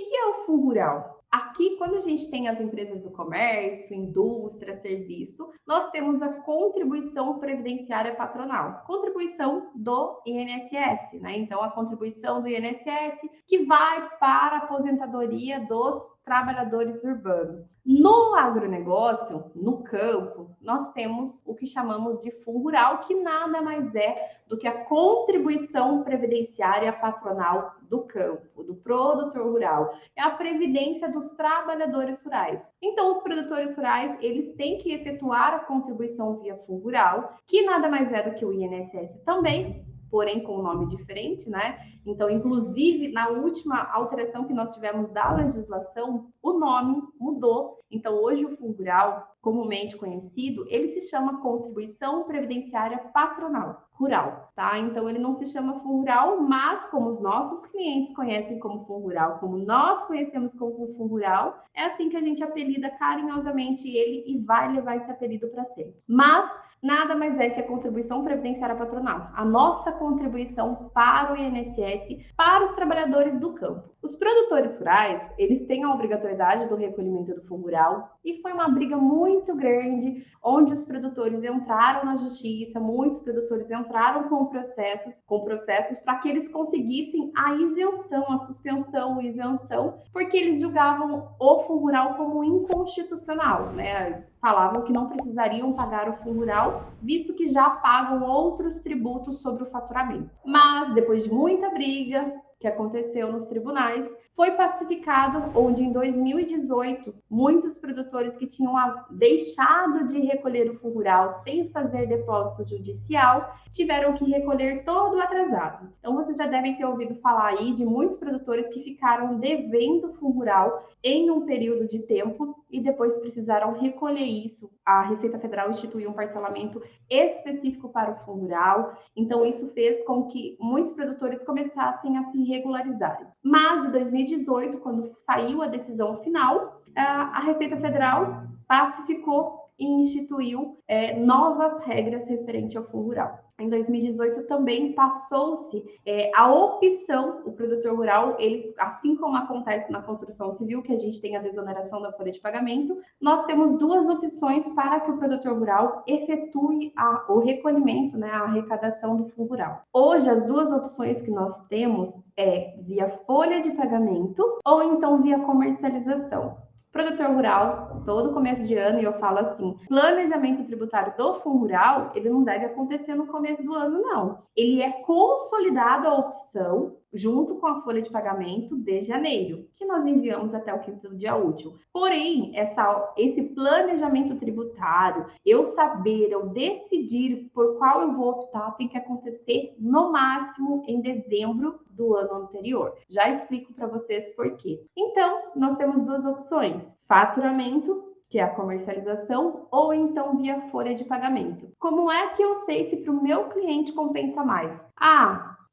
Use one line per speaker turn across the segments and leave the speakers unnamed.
que é o Fundo Rural? Aqui, quando a gente tem as empresas do comércio, indústria, serviço, nós temos a contribuição previdenciária patronal, contribuição do INSS, né? Então, a contribuição do INSS que vai para a aposentadoria dos trabalhadores urbanos. No agronegócio, no campo, nós temos o que chamamos de fundo rural, que nada mais é do que a contribuição previdenciária patronal do campo, do produtor rural. É a previdência dos trabalhadores rurais. Então, os produtores rurais, eles têm que efetuar a contribuição via fundo rural, que nada mais é do que o INSS também, porém com um nome diferente, né? Então, inclusive, na última alteração que nós tivemos da legislação, o nome mudou. Então, hoje o Fundo Rural, comumente conhecido, ele se chama Contribuição Previdenciária Patronal Rural, tá? Então, ele não se chama Fundo Rural, mas como os nossos clientes conhecem como Fundo Rural, como nós conhecemos como Fundo Rural, é assim que a gente apelida carinhosamente ele e vai levar esse apelido para sempre. Mas nada mais é que a contribuição previdenciária patronal, a nossa contribuição para o INSS, para os trabalhadores do campo. Os produtores rurais, eles têm a obrigatoriedade do recolhimento do fundo rural e foi uma briga muito grande, onde os produtores entraram na justiça, muitos produtores entraram com processos para que eles conseguissem a isenção, a suspensão, a isenção, porque eles julgavam o fundo rural como inconstitucional, né? Falavam que não precisariam pagar o fundo rural, visto que já pagam outros tributos sobre o faturamento. Mas, depois de muita briga que aconteceu nos tribunais, foi pacificado, onde em 2018, muitos produtores que tinham deixado de recolher o fundo rural sem fazer depósito judicial, tiveram que recolher todo o atrasado. Então, vocês já devem ter ouvido falar aí de muitos produtores que ficaram devendo fundo rural em um período de tempo e depois precisaram recolher isso. A Receita Federal instituiu um parcelamento específico para o fundo rural, então isso fez com que muitos produtores começassem a se regularizarem. Mas de 2018, quando saiu a decisão final, a Receita Federal pacificou e instituiu novas regras referentes ao fundo rural. Em 2018 também passou-se a opção, o produtor rural, ele, assim como acontece na construção civil, que a gente tem a desoneração da folha de pagamento, nós temos duas opções para que o produtor rural efetue o recolhimento, né, a arrecadação do fundo rural. Hoje, as duas opções que nós temos é via folha de pagamento ou então via comercialização. Produtor rural, todo começo de ano, e eu falo assim, planejamento tributário do fundo rural, ele não deve acontecer no começo do ano, não. Ele é consolidado a opção junto com a folha de pagamento de janeiro, que nós enviamos até o quinto dia útil. Porém, esse planejamento tributário, eu saber, eu decidir por qual eu vou optar, tem que acontecer no máximo em dezembro do ano anterior. Já explico para vocês por quê. Então, nós temos duas opções: faturamento, que é a comercialização, ou então via folha de pagamento. Como é que eu sei se para o meu cliente compensa mais?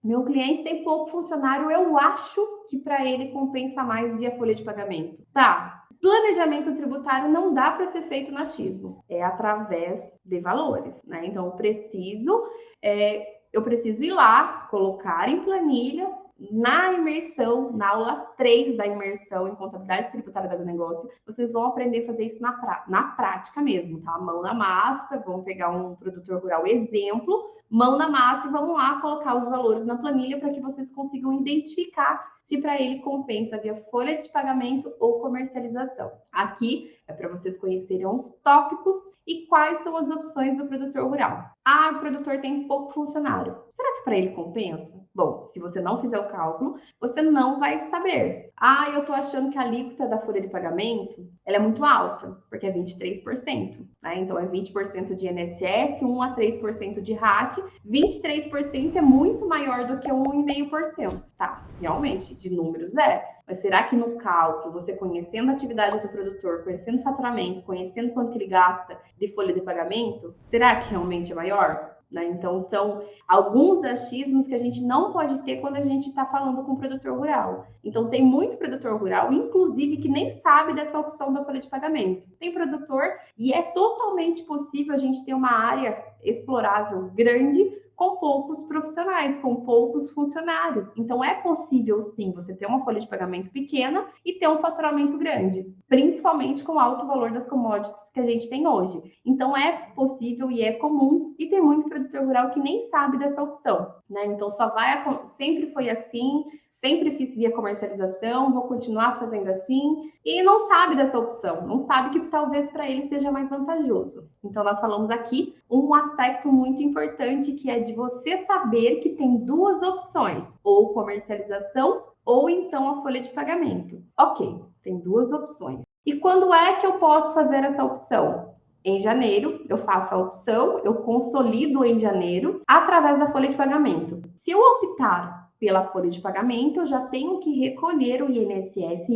Meu cliente tem pouco funcionário, eu acho que para ele compensa mais via folha de pagamento. Tá, planejamento tributário não dá para ser feito no achismo, é através de valores, né? Então, eu preciso ir lá, colocar em planilha, na imersão, na aula 3 da imersão em contabilidade tributária do negócio, vocês vão aprender a fazer isso na prática mesmo, tá? Mão na massa, vamos pegar um produtor rural exemplo, mão na massa e vamos lá colocar os valores na planilha para que vocês consigam identificar se para ele compensa via folha de pagamento ou comercialização. Aqui é para vocês conhecerem os tópicos e quais são as opções do produtor rural. O produtor tem pouco funcionário. Será que para ele compensa? Bom, se você não fizer o cálculo, você não vai saber. Eu estou achando que a alíquota da folha de pagamento ela é muito alta, porque é 23%, né? Então, é 20% de INSS, 1 a 3% de RAT, 23% é muito maior do que 1,5%, tá? Realmente, de números é. Mas será que no cálculo, você conhecendo a atividade do produtor, conhecendo o faturamento, conhecendo quanto que ele gasta de folha de pagamento, será que realmente é maior? Né? Então, são alguns achismos que a gente não pode ter quando a gente está falando com o produtor rural. Então, tem muito produtor rural, inclusive, que nem sabe dessa opção da folha de pagamento. Tem produtor e é totalmente possível a gente ter uma área explorável grande com poucos profissionais, com poucos funcionários. Então, é possível, sim, você ter uma folha de pagamento pequena e ter um faturamento grande, principalmente com o alto valor das commodities que a gente tem hoje. Então, é possível e é comum, e tem muito produtor rural que nem sabe dessa opção, né? Então, sempre foi assim, sempre fiz via comercialização, vou continuar fazendo assim, e não sabe dessa opção, não sabe que talvez para ele seja mais vantajoso. Então, nós falamos aqui um aspecto muito importante, que é de você saber que tem duas opções, ou comercialização, ou então a folha de pagamento. Ok, tem duas opções. E quando é que eu posso fazer essa opção? Em janeiro, eu faço a opção, eu consolido em janeiro, através da folha de pagamento. Se eu optar pela folha de pagamento, eu já tenho que recolher o INSS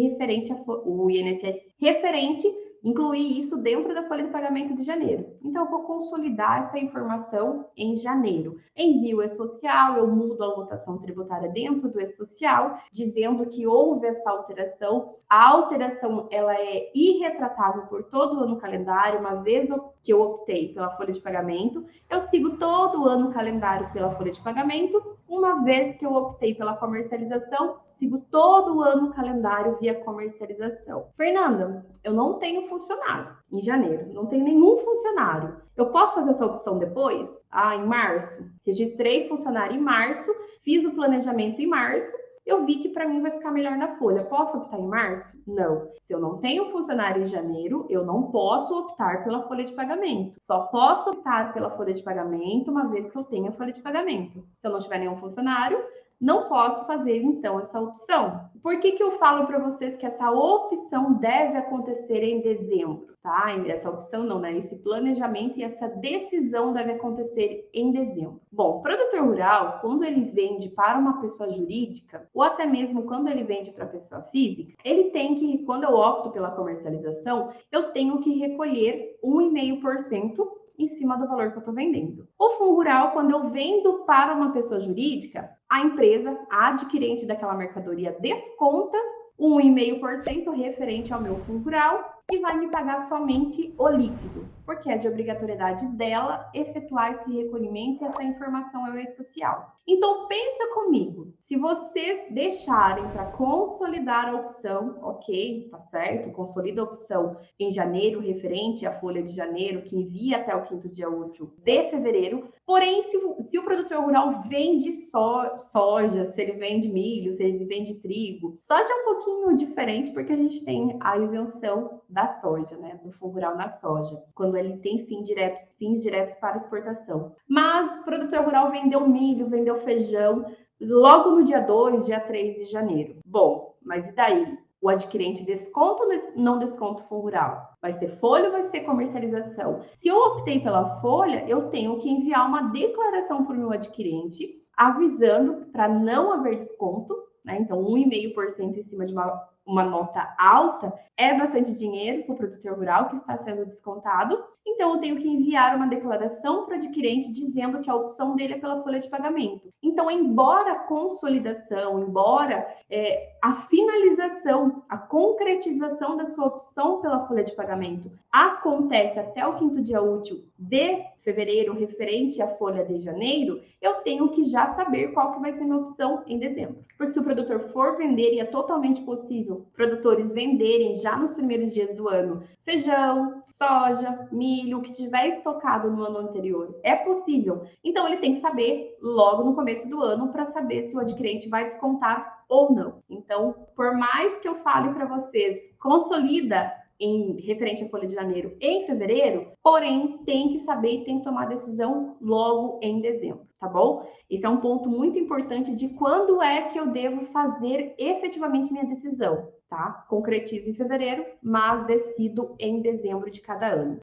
referente, incluir isso dentro da folha de pagamento de janeiro. Então, eu vou consolidar essa informação em janeiro. Envio o E-Social, eu mudo a anotação tributária dentro do E-Social, dizendo que houve essa alteração. A alteração, ela é irretratável por todo o ano calendário. Uma vez que eu optei pela folha de pagamento, eu sigo todo o ano calendário pela folha de pagamento. Uma vez que eu optei pela comercialização, sigo todo o ano calendário via comercialização. Fernanda, eu não tenho funcionário em janeiro, não tenho nenhum funcionário. Eu posso fazer essa opção depois? Em março. Registrei funcionário em março, fiz o planejamento em março, eu vi que para mim vai ficar melhor na folha. Posso optar em março? Não. Se eu não tenho funcionário em janeiro, eu não posso optar pela folha de pagamento. Só posso optar pela folha de pagamento uma vez que eu tenha folha de pagamento. Se eu não tiver nenhum funcionário, não posso fazer, então, essa opção. Por que eu falo para vocês que essa opção deve acontecer em dezembro, tá? Essa opção não, né? Esse planejamento e essa decisão deve acontecer em dezembro. Bom, o produtor rural, quando ele vende para uma pessoa jurídica, ou até mesmo quando ele vende para pessoa física, ele tem que, quando eu opto pela comercialização, eu tenho que recolher 1,5% em cima do valor que eu estou vendendo. O fundo rural, quando eu vendo para uma pessoa jurídica, a empresa, a adquirente daquela mercadoria, desconta 1,5% referente ao meu fundo rural e vai me pagar somente o líquido, porque é de obrigatoriedade dela efetuar esse recolhimento e essa informação é o E-Social. Então, pensa comigo, se vocês deixarem para consolidar a opção, ok, tá certo, consolida a opção em janeiro, referente à folha de janeiro, que envia até o 5º dia útil de fevereiro, porém, se o produtor rural vende soja, se ele vende milho, se ele vende trigo, soja é um pouquinho diferente, porque a gente tem a isenção da soja, né, do fundo rural na soja, quando ele tem fins diretos para exportação. Mas o produtor rural vendeu milho, vendeu feijão, logo no dia 2, dia 3 de janeiro. Bom, mas e daí? O adquirente desconta ou não desconta o fundo rural? Vai ser folha ou vai ser comercialização? Se eu optei pela folha, eu tenho que enviar uma declaração para o meu adquirente, avisando para não haver desconto, né? Então, 1,5% em cima de uma nota alta é bastante dinheiro para o produtor rural que está sendo descontado. Então, eu tenho que enviar uma declaração para o adquirente dizendo que a opção dele é pela folha de pagamento. Então, embora a consolidação, a finalização, a concretização da sua opção pela folha de pagamento acontece até o 5º dia útil de fevereiro, referente à folha de janeiro, eu tenho que já saber qual que vai ser a minha opção em dezembro. Porque se o produtor for vender, e é totalmente possível produtores venderem já nos primeiros dias do ano feijão, soja, milho, o que tiver estocado no ano anterior, é possível. Então, ele tem que saber logo no começo do ano para saber se o adquirente vai descontar ou não. Então, por mais que eu fale para vocês, consolida em referente à folha de janeiro em fevereiro, porém tem que saber e tem que tomar decisão logo em dezembro, tá bom? Esse é um ponto muito importante de quando é que eu devo fazer efetivamente minha decisão, tá? Concretizo em fevereiro, mas decido em dezembro de cada ano.